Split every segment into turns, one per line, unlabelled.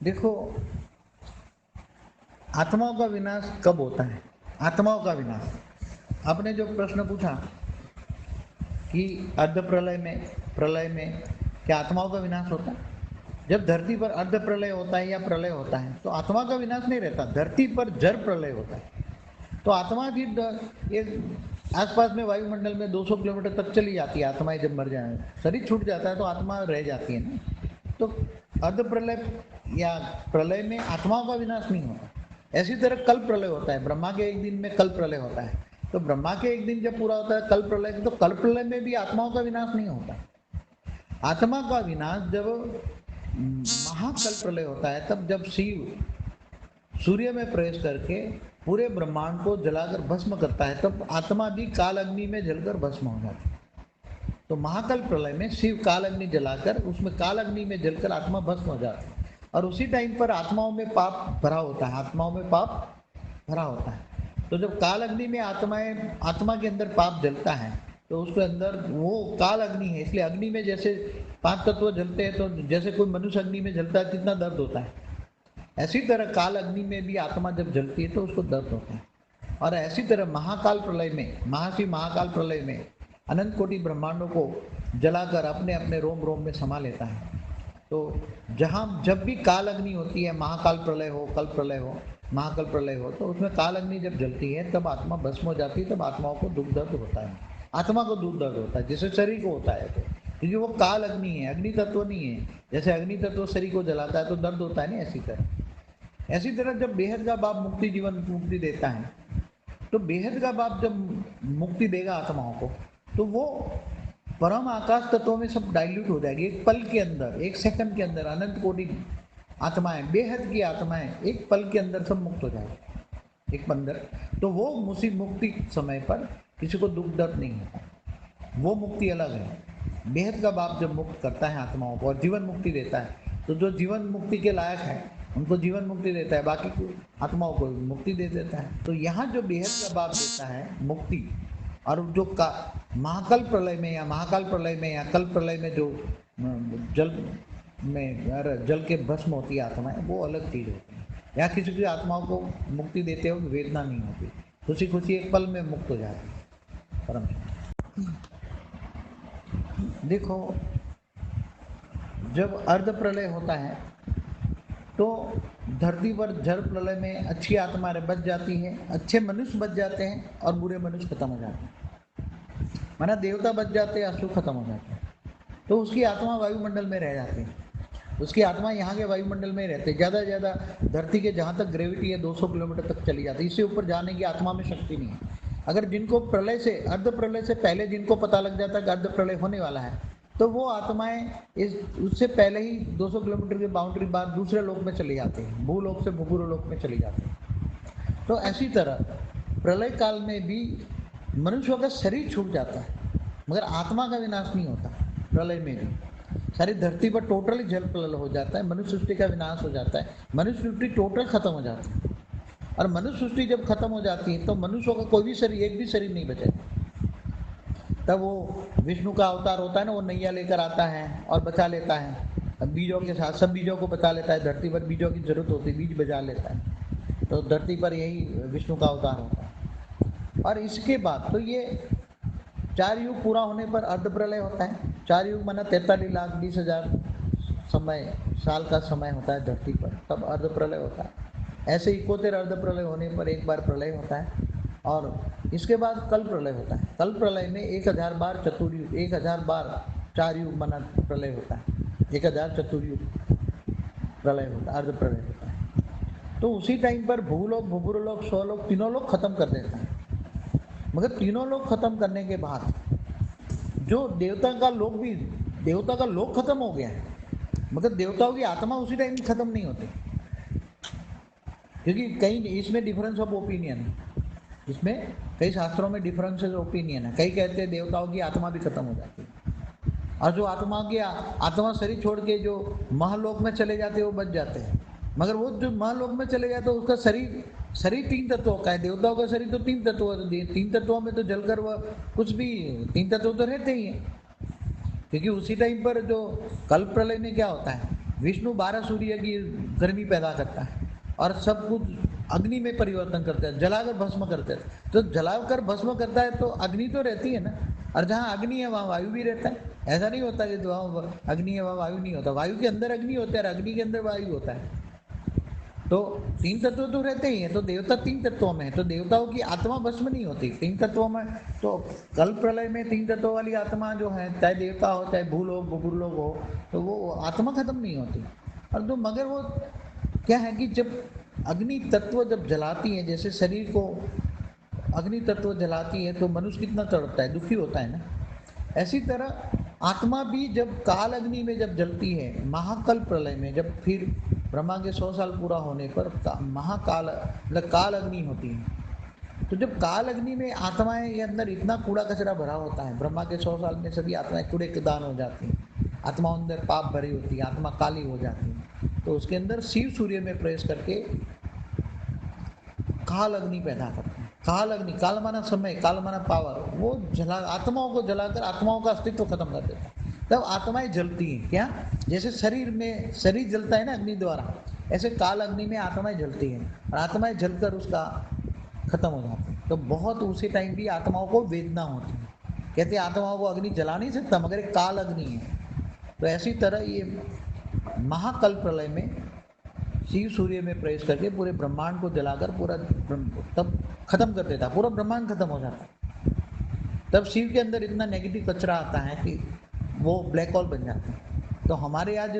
देखो, आत्माओं का विनाश कब होता है? आत्माओं का विनाश, आपने जो प्रश्न पूछा कि अर्ध प्रलय में क्या आत्माओं का विनाश होता है? जब धरती पर अर्ध प्रलय होता है या प्रलय होता है तो आत्मा का विनाश नहीं रहता, धरती पर जड़ प्रलय होता है। तो आत्मा भी एक आसपास में वायुमंडल में 200 किलोमीटर तक चली जाती है। आत्माएं जब मर जाए, शरीर छूट जाता है तो आत्मा रह जाती है ना। तो अर्ध प्रलय या प्रलय में आत्माओं का विनाश नहीं होता। ऐसी तरह कल प्रलय होता है, ब्रह्मा के एक दिन में कल प्रलय होता है। तो ब्रह्मा के एक दिन जब पूरा होता है कल प्रलय, तो कल प्रलय में भी आत्माओं का विनाश नहीं होता। आत्मा का विनाश जब महाकल प्रलय होता है, तब जब शिव सूर्य में प्रवेश करके पूरे ब्रह्मांड को जलाकर भस्म करता है, तब आत्मा भी काल अग्नि में जलकर भस्म हो जाती है। तो महाकाल प्रलय में शिव काल अग्नि जलाकर उसमें काल अग्नि में जलकर आत्मा भस्म हो जाती है। और उसी टाइम पर आत्माओं में पाप भरा होता है, आत्माओं में पाप भरा होता है। तो जब काल अग्नि में आत्मा के अंदर पाप जलता है तो उसके अंदर वो काल अग्नि है, इसलिए अग्नि में जैसे 5 तत्व जलते हैं, तो जैसे कोई मनुष्य अग्नि में जलता है कितना दर्द होता है, ऐसी तरह काल अग्नि में भी आत्मा जब जलती है तो उसको दर्द होता है। और ऐसी तरह महाकाल प्रलय में, महाशिव महाकाल प्रलय में अनंत कोटि ब्रह्मांडों को जलाकर अपने अपने रोम रोम में समा लेता है। तो जहाँ जब भी काल अग्नि होती है, महाकाल प्रलय हो, कल प्रलय हो, महाकाल प्रलय हो, तो उसमें काल अग्नि जब जलती है तब आत्मा भस्म हो जाती है, तब आत्माओं को दुख दर्द होता है। आत्मा को दुख दर्द होता है जैसे शरीर को होता है, तो क्योंकि वो काल अग्नि है, अग्नि तत्व नहीं है। जैसे अग्नि तत्व शरीर को जलाता है तो दर्द होता है ना, ऐसी तरह जब बेहद का बाप मुक्ति जीवन मुक्ति देता है, तो बेहद का बाप जब मुक्ति देगा आत्माओं को, तो वो परम आकाश तत्वों में सब डाइल्यूट हो जाएगी। एक पल के अंदर, एक सेकंड के अंदर अनंत कोटि आत्माएं, बेहद की आत्माएं एक पल के अंदर सब मुक्त हो जाएगी, एक बंदर। तो वो मुक्ति समय पर किसी को दुख दर्द नहीं होता, वो मुक्ति अलग है। बेहद का बाप जब मुक्त करता है आत्माओं को और जीवन मुक्ति देता है, तो जो जीवन मुक्ति के लायक है उनको जीवन मुक्ति देता है, बाकी को आत्माओं को मुक्ति दे देता है। तो यहाँ जो बेहद का बाप देता है मुक्ति, और जो महाकाल प्रलय में या महाकाल प्रलय में या कल प्रलय में जो जल में जल के भस्म होती है आत्माएं, वो अलग चीज होती है। या किसी की आत्माओं को मुक्ति देते हो वेदना नहीं होती, खुशी खुशी एक पल में मुक्त हो जाती है परम। देखो, जब अर्ध प्रलय होता है तो धरती पर जल प्रलय में अच्छी आत्माएं बच जाती हैं, अच्छे मनुष्य बच जाते हैं और बुरे मनुष्य खत्म हो जाते हैं। माना देवता बच जाते हैं, असुर खत्म हो जाते हैं, तो उसकी आत्मा वायुमंडल में रह जाती है। उसकी आत्मा यहाँ के वायुमंडल में रहते हैं। ज़्यादा से ज़्यादा धरती के जहाँ तक ग्रेविटी है 200 किलोमीटर तक चली जाती है, इससे ऊपर जाने की आत्मा में शक्ति नहीं है। अगर जिनको प्रलय से, अर्ध प्रलय से पहले जिनको पता लग जाता है कि अर्ध प्रलय होने वाला है, तो वो आत्माएं उससे पहले ही 200 किलोमीटर की बाउंड्री बाद दूसरे लोक में चली जाती हैं, भूलोक से भूगुरु लोक में चली जाती हैं। तो ऐसी तरह प्रलय काल में भी मनुष्यों का शरीर छूट जाता है, मगर आत्मा का विनाश नहीं होता। प्रलय में भी सारी धरती पर टोटली जल प्रलय हो जाता है, मनुष्य सृष्टि का विनाश हो जाता है, मनुष्य सृष्टि टोटल खत्म हो जाती है। और मनुष्य सृष्टि जब खत्म हो जाती है तो मनुष्यों का कोई भी शरीर, एक भी शरीर नहीं बचेगा। तब वो विष्णु का अवतार होता है ना, वो नैया लेकर आता है और बचा लेता है बीजों के साथ, सब बीजों को बचा लेता है। धरती पर बीजों की जरूरत होती है, बीज बचा लेता है, तो धरती पर यही विष्णु का अवतार होता है। और इसके बाद तो ये 4 युग पूरा होने पर अर्ध प्रलय होता है। 4 युग माना 43,20,000 समय, साल का समय होता है धरती पर, तब अर्ध प्रलय होता है। ऐसे 71 अर्ध प्रलय होने पर एक बार प्रलय होता है, और इसके बाद कल प्रलय होता है। कल प्रलय में 1000 बार चतुर्युग, 1000 बार 4 युग माना प्रलय होता है, 1000 चतुर्युग प्रलय होता है, अर्ध प्रलय होता है। तो उसी टाइम पर भूलोक, भूगुरुलोक, स्वलोक, तीनों लोग खत्म कर देता है। मगर तीनों लोग खत्म करने के बाद जो देवता का लोक भी, देवता का लोक खत्म हो गया है, मगर देवताओं की आत्मा उसी टाइम खत्म नहीं होती, क्योंकि कहीं इसमें डिफरेंस ऑफ ओपिनियन है। इसमें कई शास्त्रों में डिफरेंसेस ओपिनियन है। कई कहते हैं देवताओं की आत्मा भी खत्म हो जाती है, और जो आत्मा शरीर छोड़ के जो महलोक में चले जाते हैं वो बच जाते हैं। मगर वो जो महलोक में चले जाते हैं उसका शरीर 3 तत्वों का है। देवताओं का शरीर तो 3 तत्व, 3 तत्वों में तो जलकर वह कुछ भी, 3 तत्व तो रहते ही हैं। क्योंकि उसी टाइम पर जो कल प्रलय में क्या होता है, विष्णु 12 सूर्य की गर्मी पैदा करता है और सब कुछ अग्नि में परिवर्तन करता है, जलाकर भस्म करता है। तो जलाकर भस्म करता है तो अग्नि तो रहती है ना, और जहाँ अग्नि है वहाँ वायु भी रहता है। ऐसा नहीं होता कि वहाँ अग्नि है वहाँ वायु नहीं होता, वायु के अंदर अग्नि होता है और अग्नि के अंदर वायु होता है। तो 3 तत्व तो रहते ही हैं। तो देवता 3 तत्वों में है, तो देवताओं की आत्मा भस्म नहीं होती 3 तत्वों में। तो कल प्रलय में 3 तत्वों वाली आत्मा जो है, चाहे देवता हो चाहे भूलोक भूलोक हो, तो वो आत्मा खत्म नहीं होती। और तो मगर वो क्या है कि जब अग्नि तत्व जब जलाती है, जैसे शरीर को अग्नि तत्व जलाती है तो मनुष्य कितना तड़पता है, दुखी होता है ना। ऐसी तरह आत्मा भी जब काल अग्नि में जब जलती है, महाकल प्रलय में, जब फिर ब्रह्मा के 100 साल पूरा होने पर महाकाल मतलब काल अग्नि होती है। तो जब काल अग्नि में आत्माएं के अंदर इतना कूड़ा कचरा भरा होता है, ब्रह्मा के 100 साल में सभी आत्माएं कूड़े के दान हो जाती हैं, आत्मा अंदर पाप भरी होती है, आत्मा काली हो जाती है। तो उसके अंदर शिव सूर्य में प्रवेश करके काल अग्नि पैदा करते हैं। काल अग्नि, काल माना समय, काल माना पावर, वो जला आत्माओं को जलाकर आत्माओं का अस्तित्व खत्म कर देता है। तब आत्माएं जलती हैं। क्या? जैसे शरीर में शरीर जलता है ना अग्नि द्वारा, ऐसे काल अग्नि में आत्माएं जलती हैं और आत्माएं जलकर उसका खत्म हो जाती है। तो बहुत उसी टाइम भी आत्माओं को वेदना होती है। कहते हैं आत्माओं को अग्नि जला नहीं सकता, मगर एक काल अग्नि है। तो ऐसी तरह ये महाकल प्रलय में शिव सूर्य में प्रवेश करके पूरे ब्रह्मांड को जलाकर पूरा तब खत्म कर देता, पूरा ब्रह्मांड खत्म हो जाता। तब शिव के अंदर इतना नेगेटिव कचरा आता है कि वो ब्लैक होल बन जाते हैं। तो हमारे आज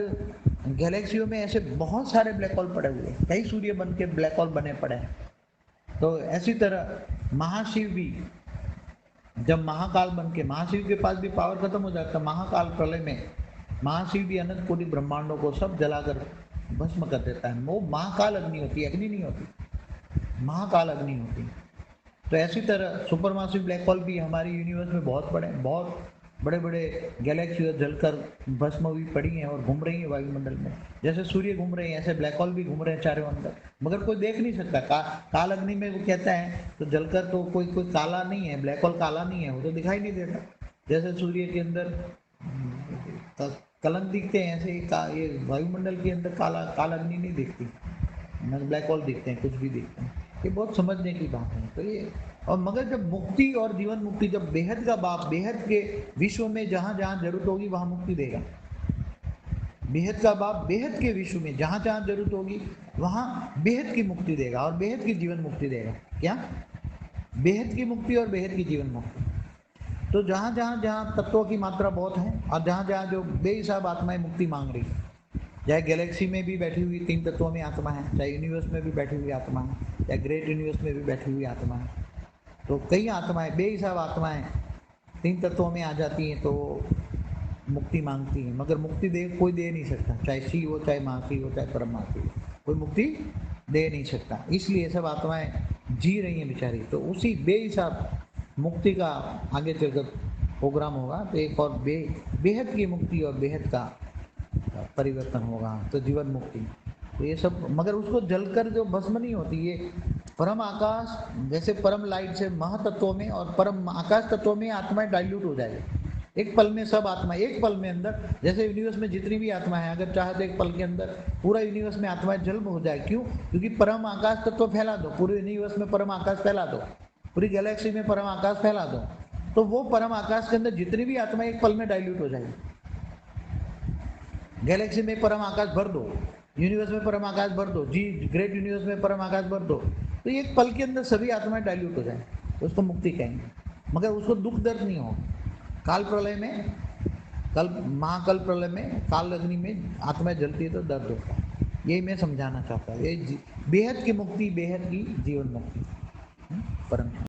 गैलेक्सियों में ऐसे बहुत सारे ब्लैक होल पड़े हुए हैं, कई सूर्य बन के ब्लैक होल बने पड़े हैं। तो ऐसी तरह महाशिव भी जब महाकाल बन के, महाशिव के पास भी पावर खत्म हो जाता है, महाकाल प्रलय में महाशिव भी अनंत कोटि ब्रह्मांडों को सब जलाकर भस्म कर देता है। वो महाकाल अग्नि होती है, अग्नि नहीं होती, महाकाल अग्नि होती है। तो ऐसी तरह सुपरमासिव ब्लैक होल भी हमारी यूनिवर्स में बहुत बड़े बड़े गैलेक्सी जलकर भस्म भी पड़ी हैं और घूम रही हैं वायुमंडल में। जैसे सूर्य घूम रहे हैं ऐसे ब्लैक होल भी घूम रहे हैं चारों अंदर, मगर कोई देख नहीं सकता। काल अग्नि में वो कहता है तो जलकर तो कोई काला नहीं है, ब्लैक होल काला नहीं है, वो तो दिखाई नहीं देता। जैसे सूर्य के अंदर कलंक दिखते हैं, ऐसे ये वायुमंडल के अंदर काल अग्नि नहीं दिखती, न ब्लैक होल दिखते हैं, कुछ भी दिखते हैं। ये बहुत समझने की बात है। तो ये और मगर जब मुक्ति और जीवन मुक्ति, जब बेहद का बाप बेहद के विश्व में जहाँ जहाँ जरूरत होगी वहाँ मुक्ति देगा। बेहद का बाप बेहद के विश्व में जहाँ जहाँ जरूरत होगी वहाँ बेहद की मुक्ति देगा और बेहद की जीवन मुक्ति देगा। क्या? बेहद की मुक्ति और बेहद की जीवन मुक्ति। तो जहाँ जहाँ तत्वों की मात्रा बहुत है और जहाँ जहाँ जो बेहिसाब आत्माएं मुक्ति मांग रही है, चाहे गैलेक्सी में भी बैठी हुई 3 तत्वों में आत्मा है, चाहे यूनिवर्स में भी बैठी हुई आत्मा है, चाहे ग्रेट यूनिवर्स में भी बैठी हुई आत्मा है, तो कई आत्माएं बेहिसाब आत्माएं 3 तत्वों में आ जाती हैं तो मुक्ति मांगती हैं, मगर मुक्ति कोई दे नहीं सकता, चाहे शिव हो, चाहे महाशिव हो, चाहे परमात्मा हो, कोई मुक्ति दे नहीं सकता। इसलिए सब आत्माएं जी रही हैं बेचारी। तो उसी बेहिसाब मुक्ति का आगे चलकर प्रोग्राम होगा, तो एक और बेहद की मुक्ति और बेहद का परिवर्तन होगा, तो जीवन मुक्ति। तो ये सब, मगर उसको जलकर जो भस्म नहीं होती, ये परम आकाश जैसे परम लाइट से महातत्वों में और परम आकाश तत्वों में आत्माएं डाइल्यूट हो जाएगी। एक पल में सब आत्मा, एक पल में अंदर, जैसे यूनिवर्स में जितनी भी आत्मा है, अगर चाहे तो एक पल के अंदर पूरा यूनिवर्स में आत्माएं जल हो जाए। क्यों? क्योंकि परम आकाश तत्व फैला दो, पूरे यूनिवर्स में परम आकाश फैला दो, पूरी गैलेक्सी में परम आकाश फैला दो, तो वो परम आकाश के अंदर जितनी भी आत्मा एक पल में डाइल्यूट हो जाएगी। गैलेक्सी में परम आकाश भर दो, यूनिवर्स में परम आकाश भर दो, जी ग्रेट यूनिवर्स में परम आकाश भर दो, तो एक पल के अंदर सभी आत्माएं डाइल्यूट हो जाए, तो उसको मुक्ति कहेंगे। मगर उसको दुख दर्द नहीं हो। काल प्रलय में, महाकाल प्रलय में काल अग्नि में आत्माएं जलती है तो दर्द होता है। यही मैं समझाना चाहता हूँ। ये बेहद की मुक्ति, बेहद की जीवन मुक्ति, परम